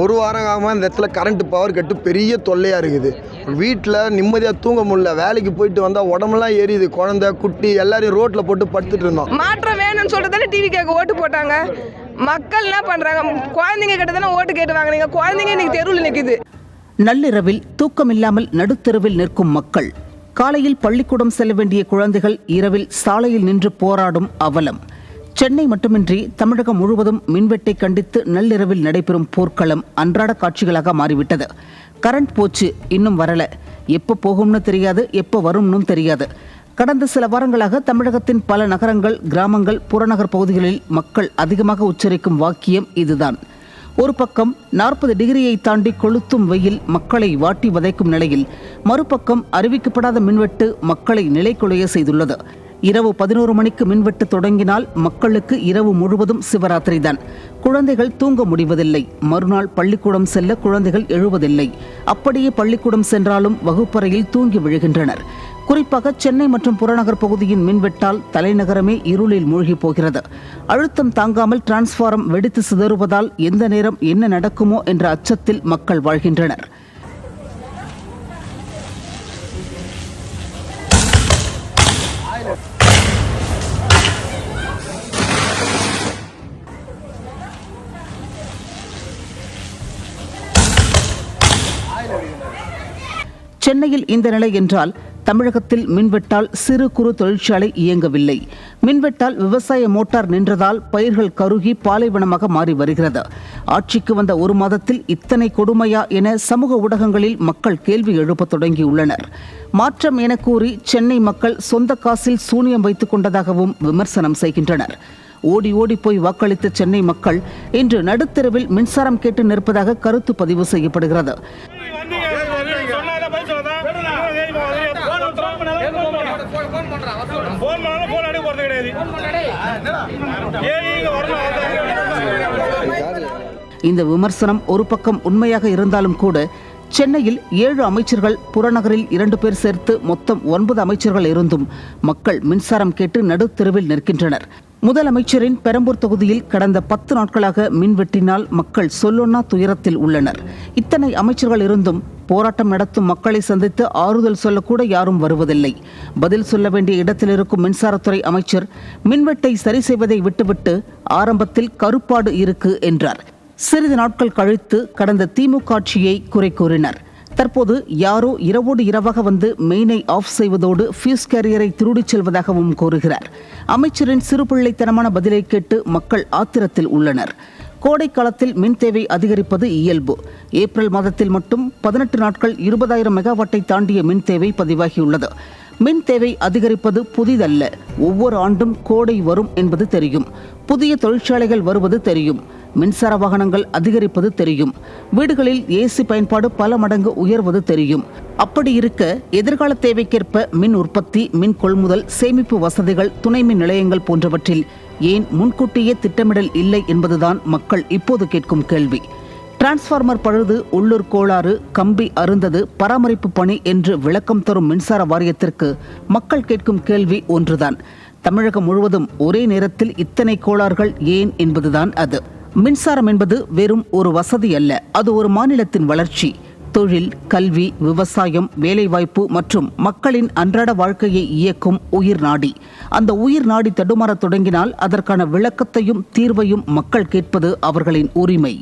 ஒரு வாரம் ஆகாமல் இந்த இடத்துல கரண்ட் பவர் கட்டு பெரிய தொல்லையாக இருக்குது. வீட்டில் நிம்மதியாக தூங்க முடியல. வேலைக்கு போயிட்டு வந்தால் உடம்புலாம் எரியுது. குழந்தை குட்டி எல்லாரையும் ரோட்டில் போட்டு படுத்துட்டு இருந்தோம். மாற்றம் வேணும்னு சொல்லிட்டு தானே டிவி கேட்க ஓட்டு போட்டாங்க. மக்கள் என்ன பண்ணுறாங்க? குழந்தைங்க கிட்ட தானே ஓட்டு கேட்டு வாங்கினீங்க. குழந்தைங்க இன்னைக்கு தெருவில் நிற்குது. நள்ளிரவில் தூக்கமில்லாமல் நடுத்தெருவில் நிற்கும் மக்கள். காலையில் பள்ளிக்கூடம் செல்ல வேண்டிய குழந்தைகள் இரவில் சாலையில் நின்று போராடும் அவலம். சென்னை மட்டுமின்றி தமிழகம் முழுவதும் மின்வெட்டை கண்டித்து நள்ளிரவில் நடைபெறும் போர்க்களம் அன்றாட காட்சிகளாக மாறிவிட்டது. கரண்ட் போச்சு, இன்னும் வரல, எப்போ போகும்னு தெரியாது, எப்போ வரும்னு தெரியாது. கடந்த சில வாரங்களாக தமிழகத்தின் பல நகரங்கள், கிராமங்கள், புறநகர் பகுதிகளில் மக்கள் அதிகமாக உச்சரிக்கும் வாக்கியம் இதுதான். ஒரு பக்கம் 40 டிகிரியை தாண்டி கொளுத்தும் வெயில் மக்களை வாட்டி வதைக்கும் நிலையில், மறுபக்கம் அறிவிக்கப்படாத மின்வெட்டு மக்களை நிலைகுலைய செய்துள்ளது. இரவு 11 மணிக்கு மின்வெட்டு தொடங்கினால் மக்களுக்கு இரவு முழுவதும் சிவராத்திரி தான். குழந்தைகள் தூங்க முடிவதில்லை. மறுநாள் பள்ளிக்கூடம் செல்ல குழந்தைகள் எழுவதில்லை. அப்படியே பள்ளிக்கூடம் சென்றாலும் வகுப்பறையில் தூங்கி விழுகின்றனர். குறிப்பாக சென்னை மற்றும் புறநகர் பகுதியின் மின்வெட்டால் தலைநகரமே இருளில் மூழ்கி போகிறது. அழுத்தம் தாங்காமல் டிரான்ஸ்பாரம் வெடித்து சிதறுவதால் எந்த நேரம் என்ன நடக்குமோ என்ற அச்சத்தில் மக்கள் வாழ்கின்றனர். சென்னையில் இந்த நிலை என்றால் தமிழகத்தில் மின்வெட்டால் சிறு குறு தொழிற்சாலை இயங்கவில்லை. மின்வெட்டால் விவசாய மோட்டார் நின்றதால் பயிர்கள் கருகி பாலைவனமாக மாறி வருகிறது. ஆட்சிக்கு வந்த ஒரு மாதத்தில் இத்தனை கொடுமையா என சமூக ஊடகங்களில் மக்கள் கேள்வி எழுப்ப தொடங்கியுள்ளனர். மாற்றம் என கூறி சென்னை மக்கள் சொந்த காசில் சூனியம் வைத்துக் கொண்டதாகவும் விமர்சனம் செய்கின்றனர். ஓடி ஓடி போய் வாக்களித்த சென்னை மக்கள் இன்று நடுத்தெருவில் மின்சாரம் கேட்டு நிற்பதாக கருத்து பதிவு செய்யப்படுகிறது. இந்த விமர்சனம் ஒரு பக்கம் உண்மையாக இருந்தாலும் கூட சென்னையில் 7 அமைச்சர்கள், புறநகரில் 2 பேர் சேர்த்து மொத்தம் 9 அமைச்சர்கள் இருந்தும் மக்கள் மின்சாரம் கேட்டு நடுத்தெருவில் நிற்கின்றனர். முதலமைச்சரின் பெரம்பூர் தொகுதியில் கடந்த 10 நாட்களாக மின்வெட்டினால் மக்கள் சொல்லொன்னா துயரத்தில் உள்ளனர். இத்தனை அமைச்சர்கள் இருந்தும் போராட்டம் நடத்தும் மக்களை சந்தித்து ஆறுதல் சொல்லக்கூட யாரும் வருவதில்லை. பதில் சொல்ல வேண்டிய இடத்தில் இருக்கும் மின்சாரத்துறை அமைச்சர் மின்வெட்டை சரி செய்வதை விட்டுவிட்டு ஆரம்பத்தில் கருப்பாடு இருக்கு என்றார். சிறிது நாட்கள் கழித்து கடந்த திமுக ஆட்சியை குறை கூறினார். தற்போது யாரோ இரவோடு இரவாக வந்து மெயினை ஆஃப் செய்வதோடு ஃபியூஸ் கேரியரை திருடிச் செல்வதாகவும் கூறுகிறார். அமைச்சரின் சிறுபிள்ளைத்தனமான பதிலை கேட்டு மக்கள் ஆத்திரத்தில் உள்ளனர். கோடை காலத்தில் மின் தேவை அதிகரிப்பது இயல்பு. ஏப்ரல் மாதத்தில் மட்டும் 18 நாட்கள் 20,000 மெகாவாட்டை தாண்டிய மின் தேவை பதிவாகியுள்ளது. மின் தேவை அதிகரிப்பது புதிதல்ல. ஒவ்வொரு ஆண்டும் கோடை வரும் என்பது தெரியும். புதிய தொழிற்சாலைகள் வருவது தெரியும். மின்சார வாகனங்கள் அதிகரிப்பது தெரியும். வீடுகளில் ஏசி பயன்பாடு பல மடங்கு உயர்வது தெரியும். அப்படி இருக்க எதிர்கால தேவைக்கேற்ப மின் உற்பத்தி, மின் கொள்முதல், சேமிப்பு வசதிகள், துணை மின் நிலையங்கள் போன்றவற்றில் ஏன் முன்கூட்டியே திட்டமிடல் இல்லை என்பதுதான் மக்கள் இப்போது கேட்கும் கேள்வி. டிரான்ஸ்பார்மர் பழுது, உள்ளூர் கோளாறு, கம்பி அருந்தது, பராமரிப்பு பணி என்று விளக்கம் தரும் மின்சார வாரியத்திற்கு மக்கள் கேட்கும் கேள்வி ஒன்றுதான். தமிழகம் முழுவதும் ஒரே நேரத்தில் இத்தனை கோளாறுகள் ஏன் என்பதுதான் அது. மின்சாரம் என்பது வெறும் ஒரு வசதி அல்ல, அது ஒரு மாநிலத்தின் வளர்ச்சி. தொழில், கல்வி, விவசாயம், வேலைவாய்ப்பு மற்றும் மக்களின் அன்றாட வாழ்க்கையை இயக்கும் உயிர் நாடி. அந்த உயிர் நாடி தடுமாறத் தொடங்கினால் அதற்கான விளக்கத்தையும் தீர்வையும் மக்கள் கேட்பது அவர்களின் உரிமை.